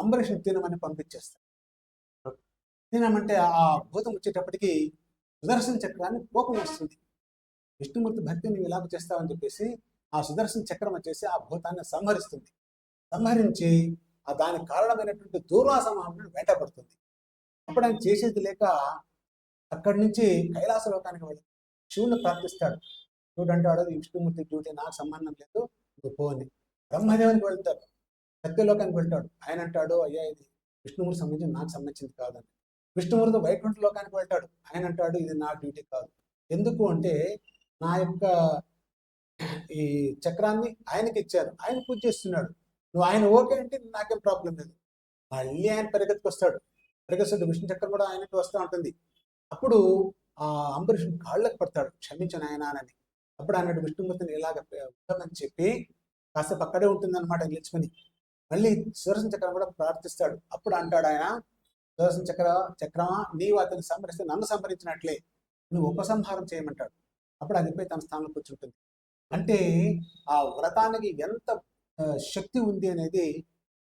అంబరీషుని తినమని పంపించేస్తాడు. తినమంటే ఆ భూతం వచ్చేటప్పటికి సుదర్శన చక్రాన్ని కోపం వస్తుంది. విష్ణుమూర్తి భక్తిని నువ్వు ఇలాగ చేస్తావని చెప్పేసి ఆ సుదర్శన చక్రం వచ్చేసి ఆ భూతాన్ని సంహరిస్తుంది. సంహరించి ఆ దానికి కారణమైనటువంటి దూర్వాస మహాముని వెంటబడుతుంది. అప్పుడు ఆయన చేసేది లేక అక్కడి నుంచి కైలాస లోకానికి వెళ్ళి శివుని ప్రార్థిస్తాడు. శివుడు అంటాడు, ఈ విష్ణుమూర్తి డ్యూటీ నాకు సంబంధం లేదు, నువ్వు పోని. బ్రహ్మదేవునికి వెళ్తాడు, సత్యలోకానికి వెళ్తాడు. ఆయన అంటాడు, అయ్యా ఇది విష్ణుమూర్తి సంబంధించి నాకు సంబంధించింది కాదని. విష్ణుమూర్తి వైకుంఠ లోకానికి వెళ్తాడు. ఆయన అంటాడు, ఇది నా డ్యూటీ కాదు. ఎందుకు అంటే నా యొక్క ఈ చక్రాన్ని ఆయనకి ఇచ్చారు, ఆయన పూజ చేస్తున్నాడు, నువ్వు ఆయన ఓకే అంటే నాకేం ప్రాబ్లం లేదు. మళ్ళీ ఆయన పరిగెత్తుకొస్తాడు. పరిగెత్తుడు విష్ణు చక్రం కూడా ఆయనకి వస్తూ ఉంటుంది. అప్పుడు ఆ అంబరీషుని కాళ్ళకు పడతాడు, క్షమించను ఆయన అని. అప్పుడు అన్నట్టు విష్ణుమూర్తిని ఇలాగ ఉండమని చెప్పి కాసేపు అక్కడే ఉంటుందన్నమాట నిలుచుకొని. మళ్ళీ సుదర్శన చక్రం కూడా ప్రార్థిస్తాడు. అప్పుడు అంటాడు ఆయన, సుదర్శన చక్రమా నీవు అతన్ని సంహరిస్తే నన్ను సంహరించినట్లే, నువ్వు ఉపసంహారం చేయమంటాడు. అప్పుడు అది పోయి తన స్థానంలో కూర్చుంటుంది. అంటే ఆ వ్రతానికి ఎంత శక్తి ఉంది అనేది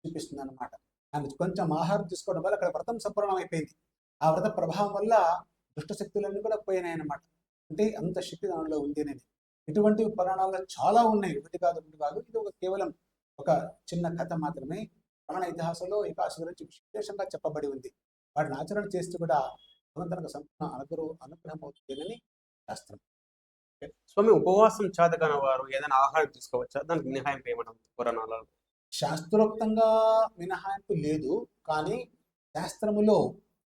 చూపిస్తుంది అనమాట. ఆయన కొంచెం ఆహారం తీసుకోవడం వల్ల అక్కడ వ్రతం సంపూర్ణం అయిపోయింది. ఆ వ్రత ప్రభావం వల్ల దుష్ట శక్తులన్నీ కూడా పోయినాయి అన్నమాట. అంటే అంత శక్తి దానిలో ఉంది అనేది. ఇటువంటి పురాణాల్లో చాలా ఉన్నాయి, ఒకటి కాదు రెండు కాదు. ఇది కేవలం ఒక చిన్న కథ మాత్రమే. పురాణ ఇతిహాసంలో ఏకాదశి గురించి విశేషంగా చెప్పబడి ఉంది. వాటిని ఆచరణ చేస్తూ కూడా భగవంతునికి సంపూర్ణ అనుగ్రహం అవుతుందని శాస్త్రం. స్వామి, ఉపవాసం చేతకాని వారు ఏదైనా ఆహారం తీసుకోవచ్చా? దానికి మినహాయింపు ఏమన్నా పురాణాలలో? శాస్త్రోక్తంగా మినహాయింపు లేదు, కానీ శాస్త్రములో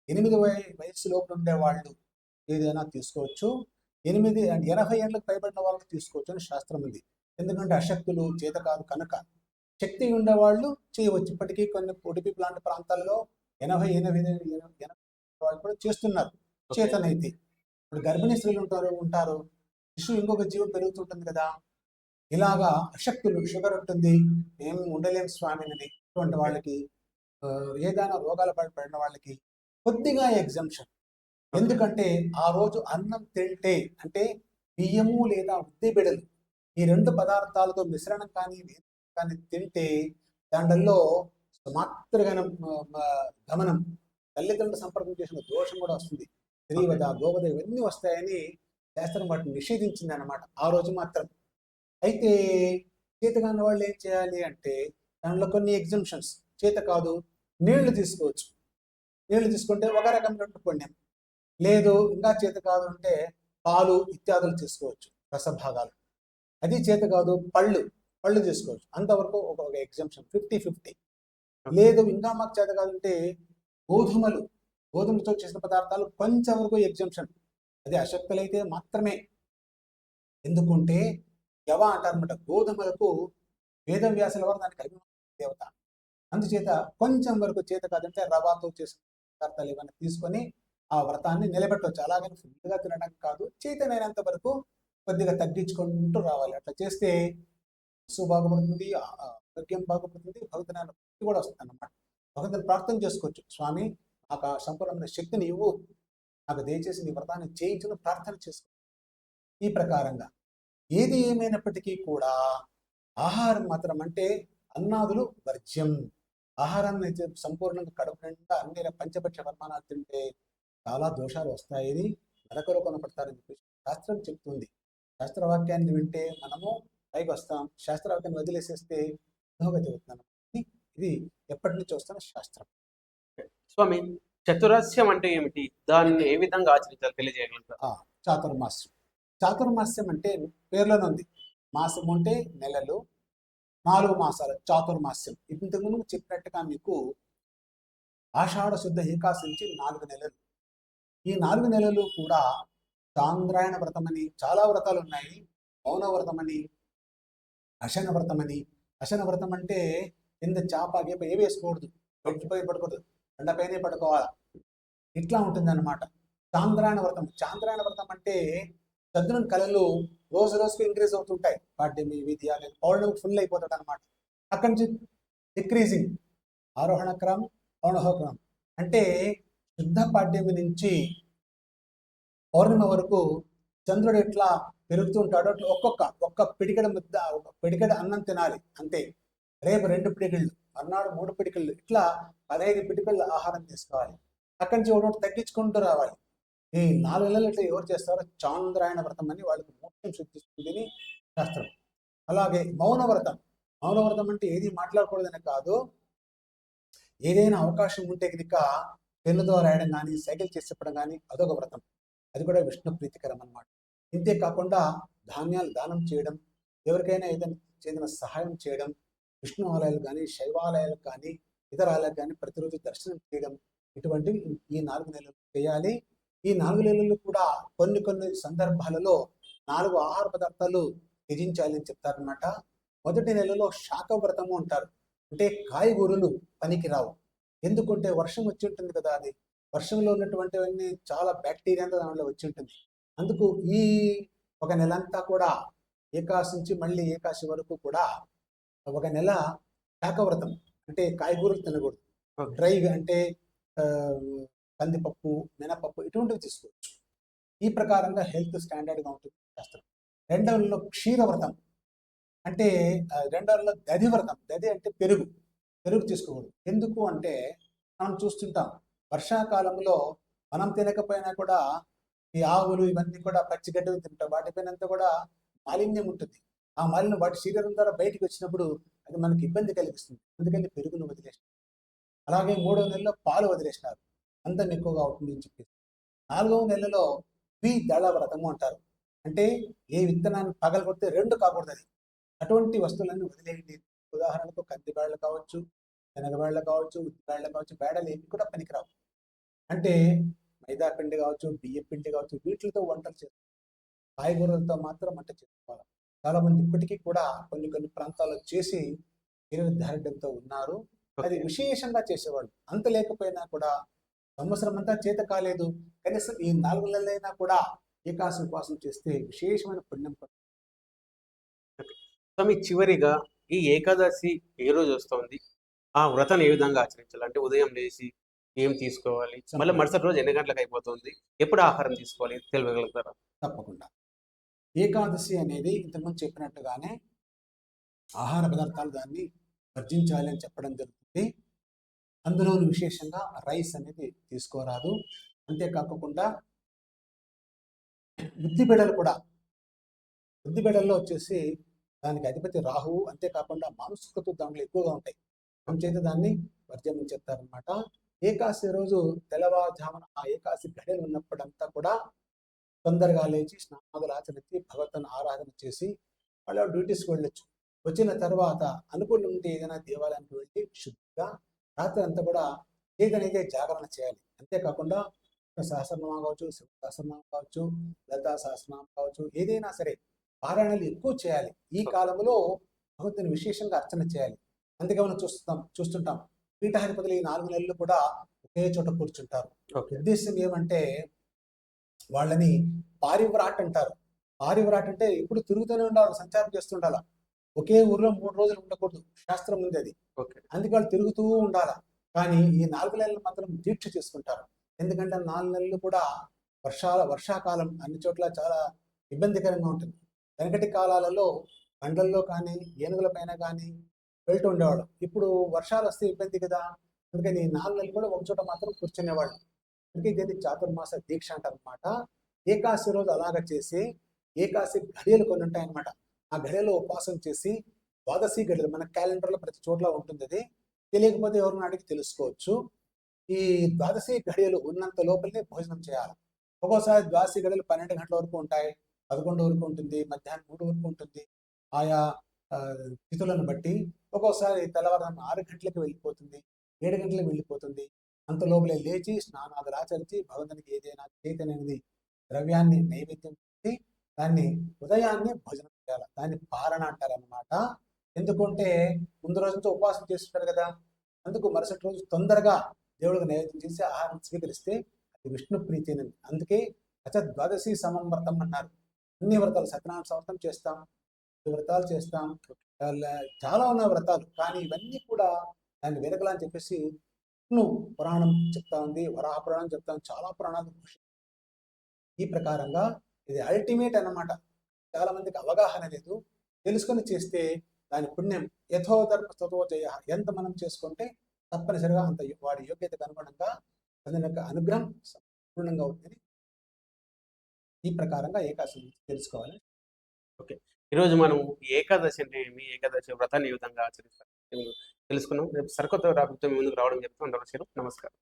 8 వయస్సు లోపు ఉండే వాళ్ళు ఏదైనా తీసుకోవచ్చు, 80 ఏళ్ళకు పైబడిన వాళ్ళు తీసుకోవచ్చు అని శాస్త్రం ఉంది. ఎందుకంటే అశక్తులు చేత కాదు కనుక. శక్తి ఉండేవాళ్ళు చేయవచ్చు. ఇప్పటికీ కొన్ని ఉడిపి లాంటి ప్రాంతాల్లో 80 వాళ్ళు కూడా చేస్తున్నారు చేతనైతే. ఇప్పుడు గర్భిణీ స్త్రీలు ఉంటారు, శిశువు ఇంకొక జీవం పెరుగుతుంటుంది కదా. ఇలాగా అశక్తులు, షుగర్ ఉంటుంది, ఏం ఉండలేం స్వామిని అటువంటి వాళ్ళకి, ఏదైనా రోగాలు పడిన వాళ్ళకి కొద్దిగా ఎగ్జంప్షన్. ఎందుకంటే ఆ రోజు అన్నం తింటే, అంటే బియ్యము లేదా ఉద్ది బిడలు ఈ 2 పదార్థాలతో మిశ్రణం కానీ తింటే దాంట్లో మాతృగణం గమనం, తల్లిదండ్రుల సంపర్కం చేసిన దోషం కూడా వస్తుంది. స్త్రీవద, గోవద ఇవన్నీ వస్తాయని శాస్త్రం వాటిని నిషేధించింది అన్నమాట ఆ రోజు మాత్రం. అయితే చేతకాని వాళ్ళు ఏం చేయాలి అంటే దాంట్లో కొన్ని ఎగ్జంప్షన్స్. చేత కాదు, నీళ్లు తీసుకోవచ్చు. నీళ్లు తీసుకుంటే ఒక రకమైనటువంటి పుణ్యం. లేదు ఇంకా చేత కాదు అంటే పాలు ఇత్యాదులు తీసుకోవచ్చు, రసభాగాలు. అది చేత కాదు, పళ్ళు తీసుకోవచ్చు. అంతవరకు ఒక ఎగ్జంప్షన్, 50-50. లేదు ఇంకా మాకు చేత కాదు అంటే గోధుమతో చేసిన పదార్థాలు కొంచెం వరకు ఎగ్జంప్షన్. అది అశక్తులైతే మాత్రమే. ఎందుకంటే యవ అంటారనమాట, గోధుమలకు వేదవ్యాసుల వారు దానికి అభిమాన దేవత. అందుచేత కొంచెం వరకు చేత కాదంటే రవాతో చేసిన పదార్థాలు ఏమైనా తీసుకొని ఆ వ్రతాన్ని నిలబెట్టవచ్చు. అలాగని ఫుల్గా తినడానికి కాదు, చేతనైనంత వరకు కొద్దిగా తగ్గించుకుంటూ రావాలి. అట్లా చేస్తే బాగుపడుతుంది, ఆరోగ్యం బాగుపడుతుంది, భగవంతుని భక్తి కూడా వస్తుంది అన్నమాట. భగవంతుని ప్రార్థన చేసుకోవచ్చు, స్వామి నాకు ఆ సంపూర్ణమైన శక్తిని ఇవ్వు, నాకు దయచేసి నీ వ్రతాన్ని చేయించును ప్రార్థన చేసుకో. ఈ ప్రకారంగా ఏది ఏమైనప్పటికీ కూడా ఆహారం మాత్రం అంటే అన్నాదులు వర్జ్యం. ఆహారాన్ని అయితే సంపూర్ణంగా కడుపు నిండా అన్ని పంచపక్ష పరిమాణాలు తింటే చాలా దోషాలు వస్తాయని, నరకలో కొనపడతారని చెప్పేసి శాస్త్రం చెప్తుంది. శాస్త్రవాక్యాన్ని వింటే మనము పైకి వస్తాం, శాస్త్రవాక్యాన్ని వదిలేసేస్తే అధోగతి అవుతున్నాం. ఇది ఎప్పటి నుంచి వస్తున్న శాస్త్రం. స్వామి, చతురస్యం అంటే ఏమిటి? దాన్ని ఏ విధంగా ఆచరించాలి తెలియజేయగలుగుతారు? చాతుర్మాస్యం. చాతుర్మాస్యం అంటే పేర్లోనే ఉంది. మాసం అంటే నెలలు, 4 మాసాలు చాతుర్మాస్యం. ఇంతకుముందు చెప్పినట్టుగా మీకు ఆషాఢ శుద్ధ ఏకాదశి నుంచి 4 నెలలు. ఈ 4 నెలలు కూడా చాంద్రాయణ వ్రతమని చాలా వ్రతాలు ఉన్నాయి. మౌన వ్రతమని, అశన వ్రతమని. అశన వ్రతం అంటే కింద చాప గీప ఏ వేసుకోకూడదు, గడిచిపోయి పడుకోదు, ఎండపైనే పడుకోవాలి, ఇట్లా ఉంటుందన్నమాట. చాంద్రాయణ వ్రతం. చాంద్రాయణ వ్రతం అంటే చంద్రుని కళలు రోజు రోజుకు ఇంక్రీజ్ అవుతుంటాయి. పాడ్యమి, విద్య అనేది పౌర్ణమికి ఫుల్ అయిపోతుంది అనమాట. అక్కడి నుంచి డిక్రీజింగ్, ఆరోహణ క్రమం, అవరోహణ క్రమం. అంటే శుద్ధ పాడ్యమి నుంచి పౌర్ణమి వరకు చంద్రుడు ఎట్లా పెరుగుతూ ఉంటాడో అట్లా ఒక్క పిడికెడ ముద్ద, ఒక పిడికెడ అన్నం తినాలి అంతే. రేపు 2 పిడికెళ్ళు, మర్నాడు 3 పిడికెళ్ళు, ఇట్లా 15 పిడికెళ్ళు ఆహారం తీసుకోవాలి. అక్కడి నుంచి ఒకటి తగ్గించుకుంటూ రావాలి. ఈ 4 నెలలు ఇట్లా ఎవరు చేస్తారో చాంద్రాయణ వ్రతం అని వాళ్ళకి మోక్షం సిద్ధిస్తుందని శాస్త్రం. అలాగే మౌన వ్రతం. మౌన వ్రతం అంటే ఏది మాట్లాడకూడదని కాదు, ఏదైనా అవకాశం ఉంటే కనుక పెన్నుతో రాయడం కానీ, సైకిల్ చేసి చెప్పడం కానీ అదొక వ్రతం. అది కూడా విష్ణు ప్రీతికరం అన్నమాట. ఇంతే కాకుండా ధాన్యాలు దానం చేయడం, ఎవరికైనా ఏదైనా సహాయం చేయడం, విష్ణు ఆలయాలు కానీ, శైవాలయాలకు కానీ, ఇతర ఆలయాలకు కానీ ప్రతిరోజు దర్శనం చేయడం, ఇటువంటివి ఈ 4 నెలలు చేయాలి. ఈ 4 నెలలు కూడా కొన్ని సందర్భాలలో 4 ఆహార పదార్థాలు త్యజించాలి అని చెప్తారనమాట. మొదటి నెలలో శాఖ వ్రతము అంటారు. అంటే కాయగూరలు పనికిరావు. ఎందుకంటే వర్షం వచ్చి ఉంటుంది కదా, అది వర్షంలో ఉన్నటువంటివన్నీ చాలా బ్యాక్టీరియా అంతా దానిలో వచ్చి ఉంటుంది. అందుకు ఈ ఒక నెలంతా కూడా ఏకాశి నుంచి మళ్ళీ ఏకాశి వరకు కూడా ఒక నెల శాఖవ్రతం. అంటే కాయగూరలు తినకూడదు. డ్రైగా అంటే కందిపప్పు, మినపప్పు ఇటువంటివి తీసుకోవచ్చు. ఈ ప్రకారంగా హెల్త్ స్టాండర్డ్గా ఉంటుంది శాస్త్రం. రెండవ నెలలో క్షీరవ్రతం. అంటే రెండవ నెలలో దధి వ్రతం. దధి అంటే పెరుగు తీసుకోకూడదు. ఎందుకు అంటే మనం చూస్తుంటాం వర్షాకాలంలో మనం తినకపోయినా కూడా ఈ ఆవులు ఇవన్నీ కూడా పచ్చిగడ్డలు తింటాం. వాటిపైనంతా కూడా మాలిన్యం ఉంటుంది. ఆ మాలిన్యం వాటి శరీరం ద్వారా బయటికి వచ్చినప్పుడు అది మనకి ఇబ్బంది కలిగిస్తుంది. అందుకని పెరుగును వదిలేసినారు. అలాగే 3వ నెలలో పాలు వదిలేసినారు, అందం ఎక్కువగా అవుతుందని చెప్పేసి. 4వ నెలలో ద్విదళ వ్రతము అంటారు. అంటే ఏ విత్తనాన్ని పగలగొడితే 2 కాకూడదు అది. అటువంటి వస్తువులన్నీ వదిలేయండి. ఉదాహరణకు కంది బేడలు కావచ్చు, శనగ బేడలు కావచ్చు, ఉద్ది బేడలు కావచ్చు, బేడలు ఏమి కూడా పనికిరావు. అంటే మైదా పిండి కావచ్చు, బియ్య పిండి కావచ్చు, వీటితో వంటలు చేసుకోవాలి. కాయగూరలతో మాత్రం వంట చేసుకోవాలి. చాలా మంది ఇప్పటికీ కూడా కొన్ని ప్రాంతాల్లో చేసి దారిద్ర్యంతో ఉన్నారు. అది విశేషంగా చేసేవాళ్ళు. అంత లేకపోయినా కూడా సంవత్సరం అంతా చేత కాలేదు, కనీసం ఈ 4 నెలలైనా కూడా ఏకాశి ఉపవాసం చేస్తే విశేషమైన పుణ్యం. స్వామి, చివరిగా ఈ ఏకాదశి ఏ రోజు వస్తుంది? ఆ వ్రతాన్ని ఏ విధంగా ఆచరించాలి? అంటే ఉదయం లేచి ఏం తీసుకోవాలి? మళ్ళీ మరుసటి రోజు ఎన్ని గంటలకు అయిపోతుంది? ఎప్పుడు ఆహారం తీసుకోవాలి తెలియగలుగుతారా? తప్పకుండా. ఏకాదశి అనేది ఇంతకుముందు చెప్పినట్టుగానే ఆహార పదార్థాలు దాన్ని వర్జించాలి అని చెప్పడం జరుగుతుంది. అందులోని విశేషంగా రైస్ అనేది తీసుకోరాదు. అంతేకాకుండా ఉద్దిబెడలు కూడా, ఉద్దిబెడల్లో వచ్చేసి దానికి అధిపతి రాహువు, అంతేకాకుండా మాంసకృతులు దాంట్లో ఎక్కువగా ఉంటాయి. అందుచేత దాన్ని వర్జం చెప్తారనమాట. ఏకాదశి రోజు తెల్లవారుజామున ఆ ఏకాదశి గడియలు ఉన్నప్పుడంతా కూడా తొందరగా లేచి స్నానాదులు ఆచరించి భగవంతుని ఆరాధన చేసి వాళ్ళ డ్యూటీస్కి వెళ్ళొచ్చు. వచ్చిన తర్వాత అనుకూలం ఉంటే ఏదైనా దేవాలయానికి వెళ్ళి శుద్ధిగా రాత్రి అంతా కూడా ఏదైతే జాగరణ చేయాలి. అంతేకాకుండా సహస్రనామం కావచ్చు, శివ సహస్రనామం కావచ్చు, లలితా సహస్రనామం కావచ్చు, ఏదైనా సరే పారాయణలు ఎక్కువ చేయాలి. ఈ కాలంలో భగవంతుని విశేషంగా అర్చన చేయాలి. అందుకే మనం చూస్తుంటాం పీఠాధిపతులు ఈ 4 నెలలు కూడా ఒకే చోట కూర్చుంటారు. ఉద్దేశం ఏమంటే వాళ్ళని పారివ్రాట్ అంటారు. పారివ్రాట్ అంటే ఇప్పుడు తిరుగుతూనే ఉండాలి, సంచారం చేస్తుండాల. ఒకే ఊర్లో 3 రోజులు ఉండకూడదు, శాస్త్రం ఉంది అది. అందుకే వాళ్ళు తిరుగుతూ ఉండాలి. కానీ ఈ 4 నెలలు మాత్రం దీక్ష చేసుకుంటారు. ఎందుకంటే 4 నెలలు కూడా వర్షాకాలం అన్ని చోట్ల చాలా ఇబ్బందికరంగా ఉంటుంది. వెనకటి కాలాలలో బండల్లో కానీ ఏనుగుల పైన కానీ వెళ్తూ ఉండేవాళ్ళు. ఇప్పుడు వర్షాలు వస్తే ఇబ్బంది కదా, అందుకని 4 నెలలు కూడా ఒక చోట మాత్రం కూర్చునేవాళ్ళు. అందుకే దీన్ని చాతుర్మాస దీక్ష అంటారనమాట. ఏకాదశి రోజు అలాగ చేసి ఏకాదశి ఘడియలు కొన్ని ఉంటాయన్నమాట. ఆ ఘడియలో ఉపవాసం చేసి ద్వాదశి గడియలు మన క్యాలెండర్లో ప్రతి చోట్ల ఉంటుంది. అది తెలియకపోతే ఎవరిని అడిగి తెలుసుకోవచ్చు. ఈ ద్వాదశి ఘడియలు ఉన్నంత లోపలనే భోజనం చేయాలి. ఒక్కోసారి ద్వాదశి ఘడియలు 12 గంటల వరకు ఉంటాయి, 11 వరకు ఉంటుంది, మధ్యాహ్నం 3 వరకు ఉంటుంది. ఆయా తిథులను బట్టి ఒక్కోసారి తెల్లవారుజామున 6 గంటలకు వెళ్ళిపోతుంది, 7 గంటలకు వెళ్ళిపోతుంది. అంత లోపలే లేచి స్నానాదులు ఆచరించి భగవంతునికి ఏదైనా చేతనైనది ద్రవ్యాన్ని నైవేద్యం చేసి దాన్ని ఉదయాన్నే భోజనం చేయాలి. దాన్ని పారణ అంటారన్నమాట. ఎందుకంటే ముందు రోజంతా ఉపవాసం చేస్తుంటారు కదా, అందుకు మరుసటి రోజు తొందరగా దేవుడికి నైవేద్యం చేసి ఆహారం స్వీకరిస్తే అది విష్ణు ప్రీతిని. అందుకే ద్వాదశి సమం వ్రతం అన్నారు. అన్ని వ్రతాలు సత్యనారాయణ సంవత్సరం చేస్తాం, ఈ వ్రతాలు చేస్తాం, చాలా ఉన్న వ్రతాలు, కానీ ఇవన్నీ కూడా దాన్ని వెనకలని చెప్పేసి విష్ణు పురాణం చెప్తా ఉంది, వరాహ పురాణం చెప్తా ఉంది, చాలా పురాణాలు. ఈ ప్రకారంగా ఇది అల్టిమేట్ అన్నమాట. చాలా మందికి అవగాహన లేదు. తెలుసుకొని చేస్తే దాని పుణ్యం యథోధర్మతో చేయ, ఎంత మనం చేసుకుంటే తప్పనిసరిగా అంత వాడి యోగ్యతకు అనుగుణంగా అతని యొక్క అనుగ్రహం సంపూర్ణంగా ఉంటుంది. ఈ ప్రకారంగా ఏకాదశి తెలుసుకోవాలి. ఓకే, ఈరోజు మనం ఏకాదశి అంటే ఏమి, ఏకాదశి వ్రతాన్ని ఏ విధంగా ఆచరిస్తారు తెలుసుకున్నాం. రేపు సరికొత్త టాపిక్తో ముందుకు రావడం చెప్తాం. నమస్కారం.